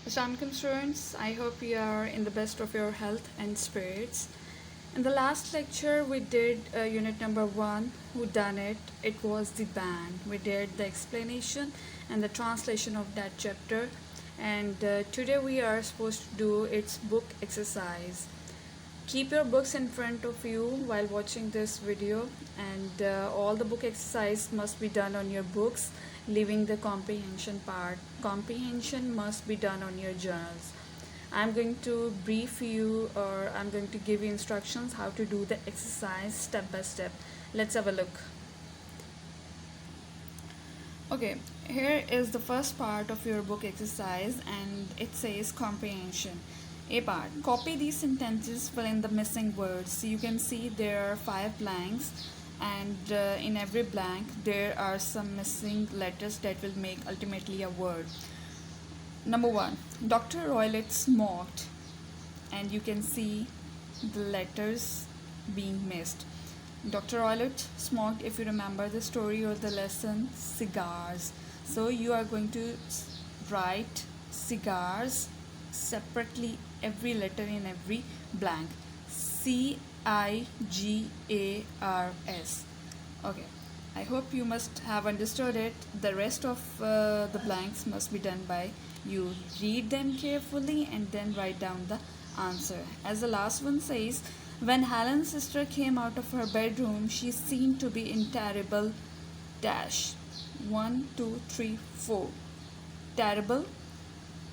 Assalamualaikum students, I hope you are in the best of your health and spirits. In the last lecture we did unit number 1, who done it. It was the band. We did the explanation and the translation of that chapter, and today we are supposed to do its book exercise. Keep your books in front of you while watching this video, and all the book exercise must be done on your books, leaving the comprehension part. Comprehension must be done on your journals. I'm going to brief you, or I'm going to give you instructions how to do the exercise step by step. Let's have a look. Okay, here is the first part of your book exercise, and it says comprehension. A part. Copy these sentences, fill in the missing words. You can see there are 5 blanks, and in every blank there are some missing letters that will make ultimately a word. Number 1. Dr. Roylett smoked, and you can see the letters being missed. Dr. Roylett smoked, if you remember the story or the lesson, cigars. So you are going to write cigars separately, every letter in every blank. CIGARS. Okay, I hope you must have understood it. The rest of the blanks must be done by you. Read them carefully and then write down the answer. As the last one says, when Helen's sister came out of her bedroom, she seemed to be in terrible dash. 1, 2, 3, 4. Terrible.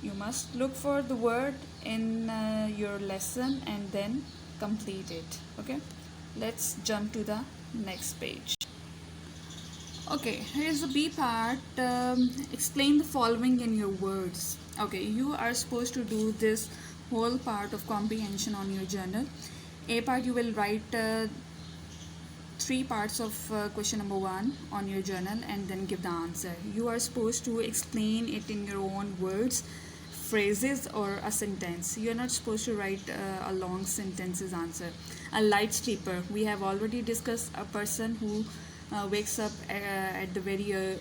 You must look for the word in your lesson and then complete it. Okay, let's jump to the next page. Okay, here's the B part. Explain the following in your words. Okay, you are supposed to do this whole part of comprehension on your journal. A part, you will write 3 parts of question number 1 on your journal and then give the answer. You are supposed to explain it in your own words, phrases, or a sentence. You are not supposed to write a long sentences answer. A light sleeper. We have already discussed a person who wakes up at the very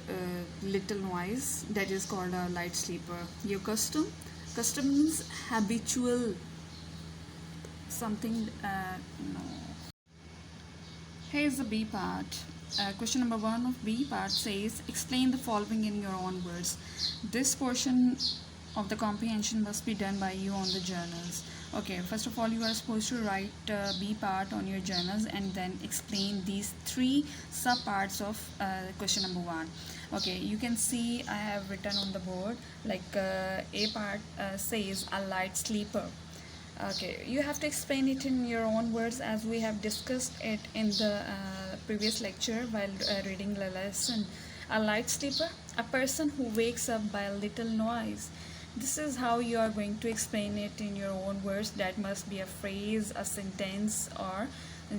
little noise. That is called a light sleeper. Your custom. Custom means habitual. Something. No. Here's the B part. Question number 1 of B part says, explain the following in your own words. This portion of the comprehension must be done by you on the journals. Okay, first of all, you are supposed to write B part on your journals and then explain these 3 sub parts of question number 1. Okay, you can see I have written on the board, like A part says a light sleeper. Okay, you have to explain it in your own words, as we have discussed it in the previous lecture while reading the lesson. A light sleeper, a person who wakes up by a little noise. This is how you are going to explain it in your own words. That must be a phrase, a sentence, or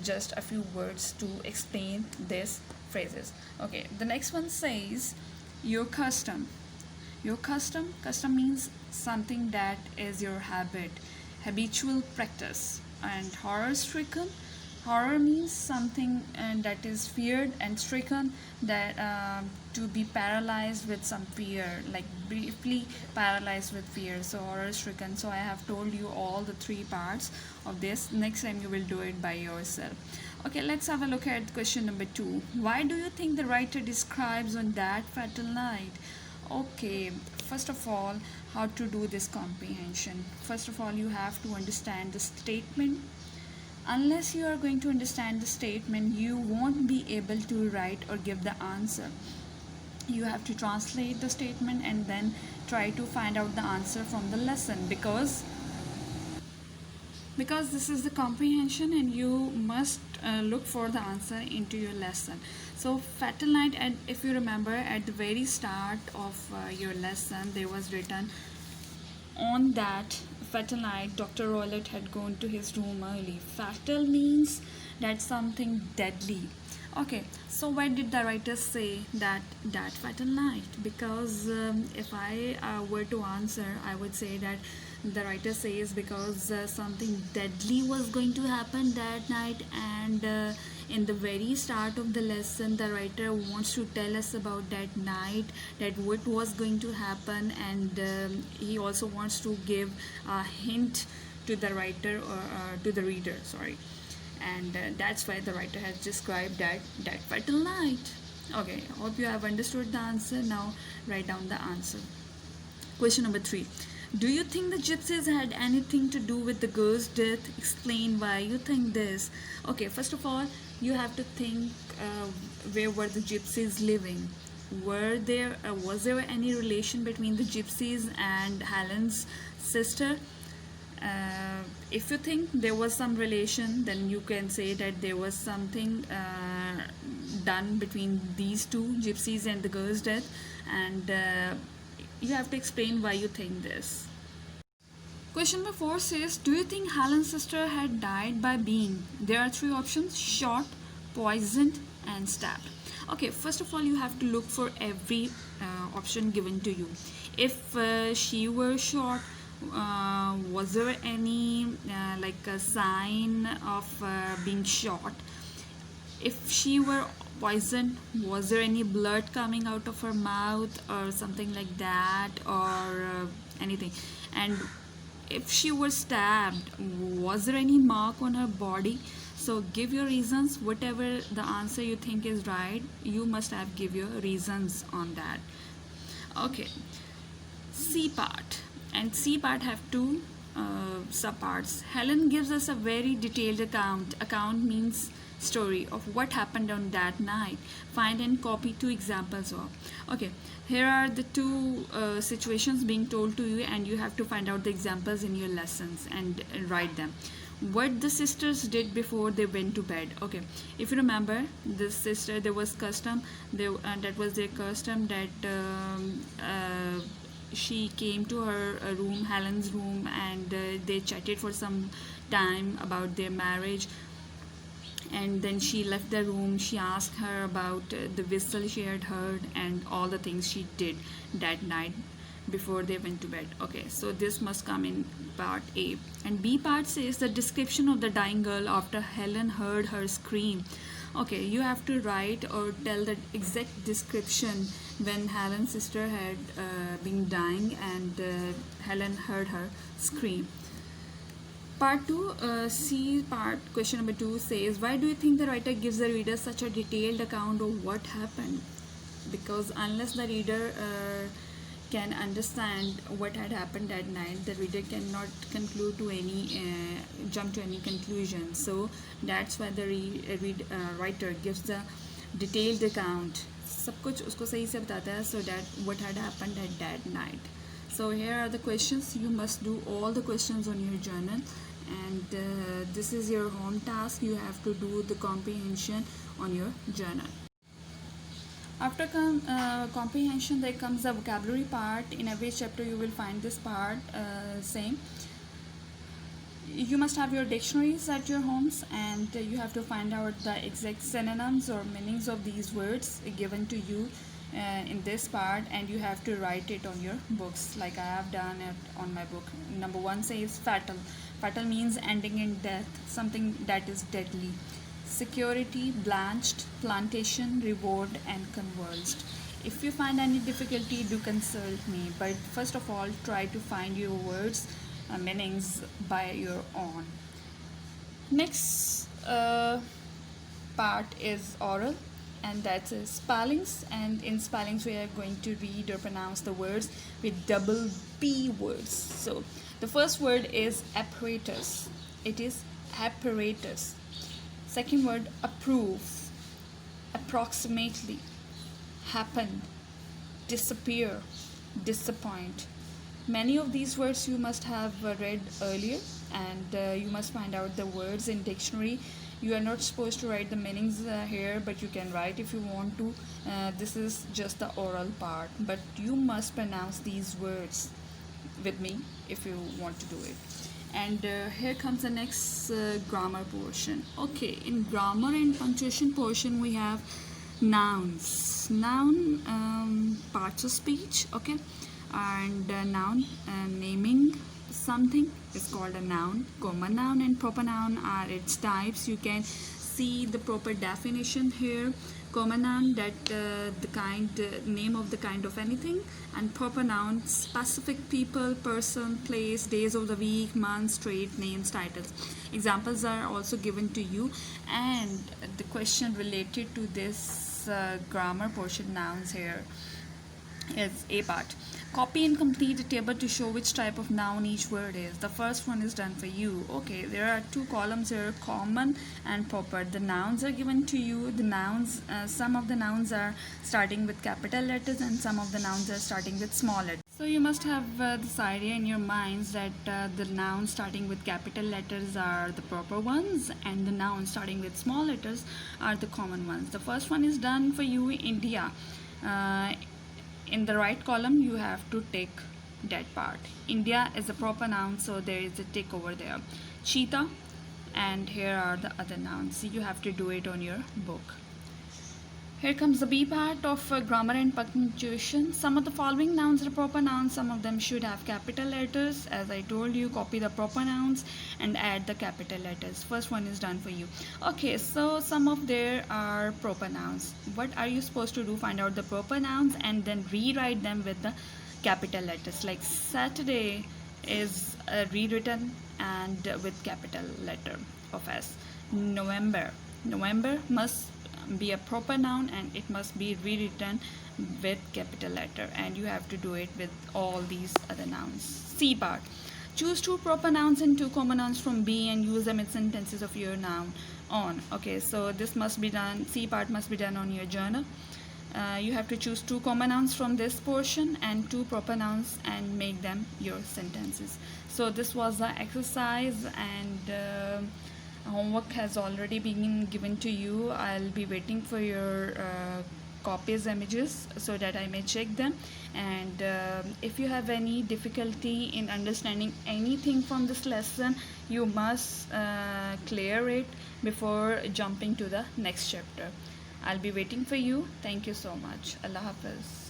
just a few words to explain these phrases. Okay, the next one says your custom. Your custom means something that is your habit, habitual practice. And horror stricken, horror means something that is feared, and stricken, that to be paralyzed with some fear, like briefly paralyzed with fear. So horror stricken. So I have told you all the 3 parts of this. Next time you will do it by yourself. Okay, let's have a look at question number 2. Why do you think the writer describes on that fatal night? Okay, first of all, how to do this comprehension. First of all, you have to understand the statement. Unless you are going to understand the statement, you won't be able to write or give the answer. You have to translate the statement and then try to find out the answer from the lesson, because this is the comprehension and you must look for the answer into your lesson. So fatal night, and if you remember at the very start of your lesson, there was written, on that fatal night Dr. Roylett had gone to his room early. Fatal means that something deadly. Okay, so why did the writer say that fatal night? Because if I were to answer, I would say that the writer says because something deadly was going to happen that night, and in the very start of the lesson, the writer wants to tell us about that night, that what was going to happen, and he also wants to give a hint to the writer or to the reader. Sorry, and that's why the writer has described that fatal night. Okay, hope you have understood the answer. Now write down the answer. Question number 3. Do you think the gypsies had anything to do with the girl's death? Explain why you think this. Okay, first of all, you have to think where were the gypsies living. Was there any relation between the gypsies and Helen's sister? If you think there was some relation, then you can say that there was something done between these two gypsies and the girl's death, and you have to explain why you think this. Question number 4 says, do you think Helen's sister had died by being? There are 3 options: shot, poisoned, and stabbed. Okay, first of all, you have to look for every option given to you. If she were shot, was there any like a sign of being shot? If she were poisoned, was there any blood coming out of her mouth or something like that, or anything? And if she was stabbed, was there any mark on her body? So give your reasons. Whatever the answer you think is right, you must have give your reasons on that. Okay, C part. And C part have 2 subparts. Helen gives us a very detailed account. Account means story of what happened on that night. Find and copy 2 examples of. Okay, here are the 2 situations being told to you, and you have to find out the examples in your lessons and write them. What the sisters did before they went to bed. Okay, if you remember, the sister, there was custom, that was their custom, that she came to her room, Helen's room, and they chatted for some time about their marriage, and then she left the room. She asked her about the whistle she had heard and all the things she did that night before they went to bed. Okay, so this must come in part A. And B part says the description of the dying girl after Helen heard her scream. Okay, you have to write or tell the exact description when Helen's sister had been dying and Helen heard her scream. Part 2, C part, question number 2 says, why do you think the writer gives the reader such a detailed account of what happened? Because unless the reader can understand what had happened that night, the reader cannot conclude to any jump to any conclusion. So that's why the writer gives the detailed account. सब कुछ उसको सही से बताता है, so that what had happened at that night. So here are the questions. You must do all the questions on your journal, and this is your home task. You have to do the comprehension on your journal. After comprehension, there comes the vocabulary part. In every chapter you will find this part same. You must have your dictionaries at your homes, and you have to find out the exact synonyms or meanings of these words given to you in this part, and you have to write it on your books like I have done it on my book. Number 1 says fatal. Fatal means ending in death, something that is deadly. Security, blanched, plantation, reward, and convulsed. If you find any difficulty, do consult me, but first of all try to find your words meanings by your own. Next part is oral, and that's spellings, and in spellings we are going to read or pronounce the words with double P words. So the first word is apparatus. It is apparatus. Second word, approve, approximately, happened, disappear, disappoint. Many of these words you must have read earlier, and you must find out the words in dictionary. You are not supposed to write the meanings here, but you can write if you want to. This is just the oral part, but you must pronounce these words with me if you want to do it. And here comes the next grammar portion. Okay, in grammar and punctuation portion we have nouns. Noun, parts of speech. Okay, and noun, naming something is called a noun. Common noun and proper noun are its types. You can see the proper definition here. Common noun, that the kind, name of the kind of anything, and proper noun, specific people, person, place, days of the week, months, trade names, titles. Examples are also given to you, and the question related to this grammar portion, nouns, here is A part. Copy and complete a table to show which type of noun each word is. The first one is done for you. Okay, there are two columns here, common and proper. The nouns are given to you. The nouns, some of the nouns are starting with capital letters and some of the nouns are starting with small letters. So you must have this idea in your minds that the nouns starting with capital letters are the proper ones and the nouns starting with small letters are the common ones. The first one is done for you, India. In the right column you have to tick that part. India is a proper noun, so there is a tick over there. Cheetah, and here are the other nouns. You have to do it on your book. Here comes the B part of grammar and punctuation. Some of the following nouns are proper nouns. Some of them should have capital letters. As I told you, copy the proper nouns and add the capital letters. First one is done for you. Okay, so some of there are proper nouns. What are you supposed to do? Find out the proper nouns and then rewrite them with the capital letters. Like Saturday is rewritten and with capital letter of S. November must be a proper noun and it must be rewritten with capital letter, and you have to do it with all these other nouns. C part. Choose two proper nouns and two common nouns from B and use them in sentences of your noun on. Okay, so this must be done, C part must be done on your journal. You have to choose two common nouns from this portion and two proper nouns and make them your sentences. So this was the exercise, and homework has already been given to you. I'll be waiting for your copies images so that I may check them, and if you have any difficulty in understanding anything from this lesson, you must clear it before jumping to the next chapter. I'll be waiting for you. Thank you so much. Allah Hafiz.